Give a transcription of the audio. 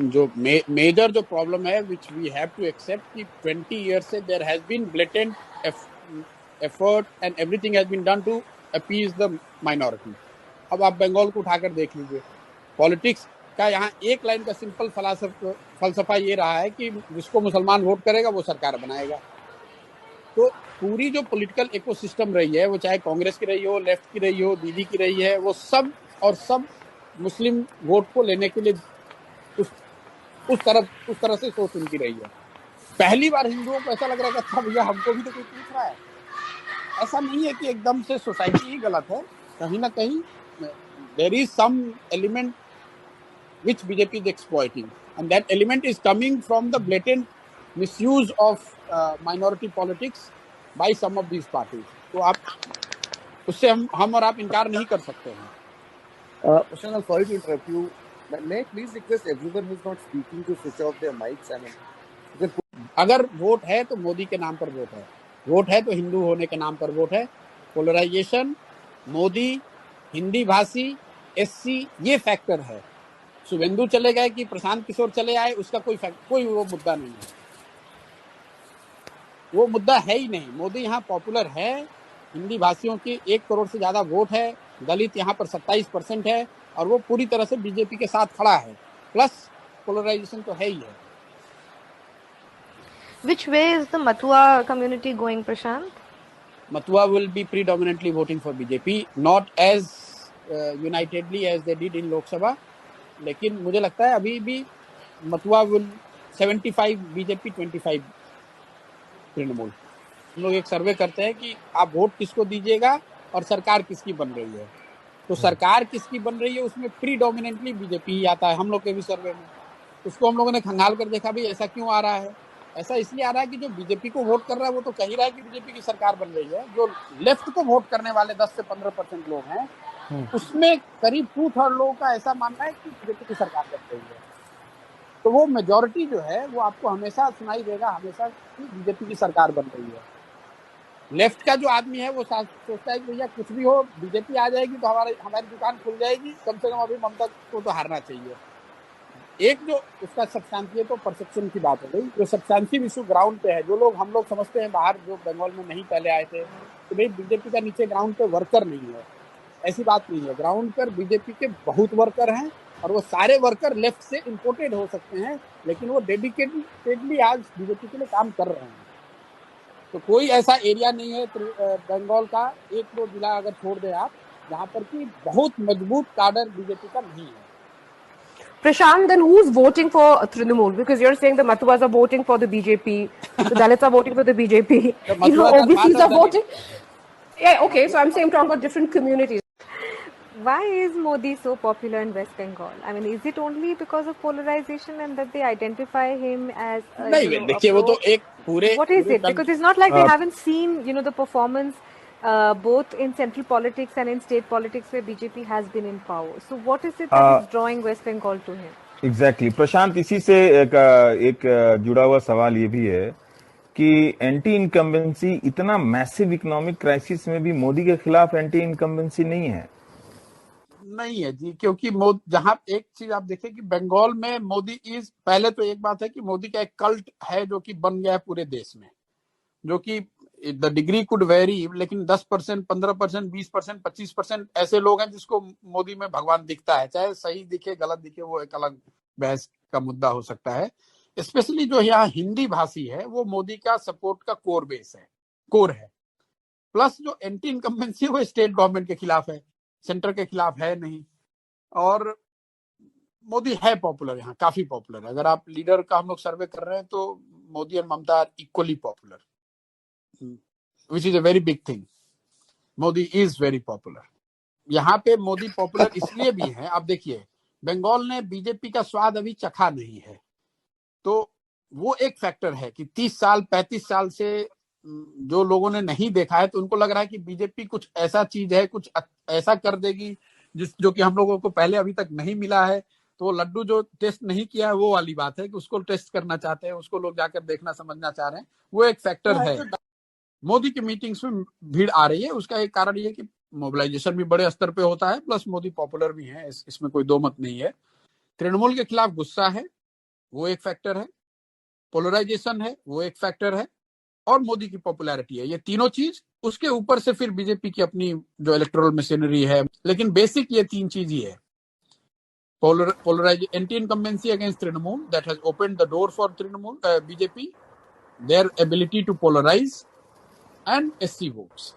जो मेजर जो प्रॉब्लम है which we have to accept कि 20 ईयर्स से there has been blatant effort and everything has been done to appease the minority. अब आप बंगाल को उठाकर देख लीजिए, पॉलिटिक्स का यहाँ एक लाइन का सिंपल फलसफा ये रहा है कि जिसको मुसलमान वोट करेगा वो सरकार बनाएगा। तो पूरी जो पॉलिटिकल इकोसिस्टम रही है, वो चाहे कांग्रेस की रही हो, लेफ्ट की रही हो, दीदी की रही है, वो सब और सब मुस्लिम वोट को लेने के लिए उस तरह से सोच उनकी रही है। पहली बार हिंदुओं को ऐसा लग रहा है कि अच्छा भैया हमको भी तो कोई पूछ रहा है। ऐसा नहीं है कि एकदम से सोसाइटी ही गलत है, कहीं ना कहीं there is some element which BJP is exploiting, and that element is coming from the blatant misuse of minority politics by some of these parties. तो आप उससे हम और आप इनकार नहीं कर सकते हैं। Prashant, I'm sorry to interrupt you. May I please request everyone who's not speaking to switch off their mics? I mean, अगर वोट है तो मोदी के नाम पर वोट है, वोट है तो हिंदू होने के नाम पर वोट है। पोलराइजेशन, मोदी, हिंदी भाषी, SC, ये फैक्टर है। शुभेंदु चले गए कि प्रशांत किशोर चले आए, उसका कोई वो मुद्दा नहीं है, वो मुद्दा है ही नहीं। मोदी यहाँ पॉपुलर है, हिंदी भाषियों की 1 करोड़ से ज्यादा वोट है, दलित यहाँ पर 27% है, और वो पूरी तरह से बीजेपी के साथ खड़ा है। प्लस पोलराइजेशन तो है ही है। Which way is the Matua community going, Prashant? Matua will be predominantly voting for BJP, not as unitedly as they did in Lok Sabha, लेकिन मुझे लगता है अभी भी मथुआ विल 75 बीजेपी 25 तृणमूल। हम लोग एक सर्वे करते हैं कि आप वोट किसको दीजिएगा और सरकार किसकी बन रही है, तो सरकार किसकी बन रही है उसमें प्रीडोमिनेंटली बीजेपी ही आता है। हम लोग के भी सर्वे में उसको हम लोगों ने खंगाल कर देखा, भाई ऐसा क्यों आ रहा है। ऐसा इसलिए आ रहा है कि जो बीजेपी को वोट कर रहा है वो तो कह ही रहा है कि बीजेपी की सरकार बन रही है। जो लेफ्ट को वोट करने वाले 10 से 15% लोग हैं, उसमें करीब 2/3 लोगों का ऐसा मानना है कि बीजेपी की सरकार बन रही है। तो वो मेजॉरिटी जो है वो आपको हमेशा सुनाई देगा, हमेशा कि बीजेपी की सरकार बन रही है। लेफ्ट का जो आदमी है वो सोचता है कि भैया कुछ भी हो, बीजेपी आ जाएगी तो हमारी दुकान खुल जाएगी, कम से कम अभी ममता को तो हारना चाहिए। एक जो उसका सब्सटेंशियल तो परसेप्शन की बात हो गई, जो सब्सटेंशियल इशू ग्राउंड पे है, जो लोग हम लोग समझते हैं बाहर जो बंगाल में नहीं पहले आए थे कि भाई बीजेपी का नीचे ग्राउंड पे वर्कर नहीं है, ऐसी बात नहीं है। ग्राउंड पर बीजेपी के बहुत वर्कर हैं और वो सारे वर्कर लेफ्ट से इंपोर्टेड हो सकते हैं, लेकिन वो डेडिकेटेडली आज बीजेपी के लिए काम कर रहे हैं। तो कोई ऐसा एरिया नहीं है बंगाल का, 1-2 जिला अगर छोड़ दें आप, जहाँ पर कि बहुत मजबूत काडर बीजेपी का नहीं है। Prashant, then who's voting for Trinamool? Because you're saying the Mathuas are voting for the BJP, the Dalits are voting for the BJP, OBCs are voting. Yeah, okay, so I'm saying I'm talking about different communities. Why is Modi so popular in West Bengal? I mean, is it only because of polarization and that they identify him as नहीं, देखिए वो तो एक पूरे what is it? Because it's not like we haven't seen, the performance both in central politics and in state politics where BJP has been in power. So what is it that is drawing West Bengal to him? Exactly. प्रशांत, इसी से एक जुड़ा हुआ सवाल ये भी है कि एंटी इनकम्बेंसी, इतना मैसिव इकोनॉमिक क्राइसिस में भी मोदी के खिलाफ एंटी इनकम्बेंसी नहीं है जी, क्योंकि जहां एक चीज आप देखें कि बंगाल में मोदी पहले तो एक बात है कि मोदी का एक कल्ट है जो कि बन गया है पूरे देश में, जो कि द डिग्री कुड वेरी, लेकिन 10%, 15%, 20%, 25% ऐसे लोग हैं जिसको मोदी में भगवान दिखता है। चाहे सही दिखे गलत दिखे वो एक अलग बहस का मुद्दा हो सकता है। स्पेशली जो यहाँ हिंदी भाषी है वो मोदी का सपोर्ट का कोर है। प्लस जो एंटी इनकम्बेंसी वो स्टेट गवर्नमेंट के खिलाफ है, सेंटर के खिलाफ है नहीं। और मोदी है पॉपुलर, यहाँ काफी पॉपुलर है। अगर आप लीडर का हम लोग सर्वे कर रहे हैं तो मोदी और Mamata are equally popular, which is a very big thing. Modi is very popular. यहाँ पे मोदी पॉपुलर इसलिए भी है, आप देखिए बंगाल ने बीजेपी का स्वाद अभी चखा नहीं है, तो वो एक फैक्टर है कि 30 साल 35 साल से जो लोगों ने नहीं देखा है, तो उनको लग रहा है कि बीजेपी कुछ ऐसा चीज है, कुछ ऐसा कर देगी जो कि हम लोगों को पहले अभी तक नहीं मिला है। तो लड्डू जो टेस्ट नहीं किया है वो वाली बात है कि उसको टेस्ट करना चाहते हैं, उसको लोग जाकर देखना समझना चाह रहे हैं, वो एक फैक्टर है। मोदी की मीटिंग्स में भीड़ आ रही है, उसका एक कारण ये कि मोबिलाइजेशन भी बड़े स्तर पे होता है, प्लस मोदी पॉपुलर भी है, इसमें कोई दो मत नहीं है। तृणमूल के खिलाफ गुस्सा है, वो एक फैक्टर है, पोलराइजेशन है, वो एक फैक्टर है, और मोदी की पॉपुलैरिटी है। ये तीनों चीज, उसके ऊपर से फिर बीजेपी की अपनी जो इलेक्टोरल मशीनरी है, लेकिन बेसिक ये तीन चीज ही है। Anti incumbency against Trinamool that has opened the door for BJP, their ability to polarize, and SC votes.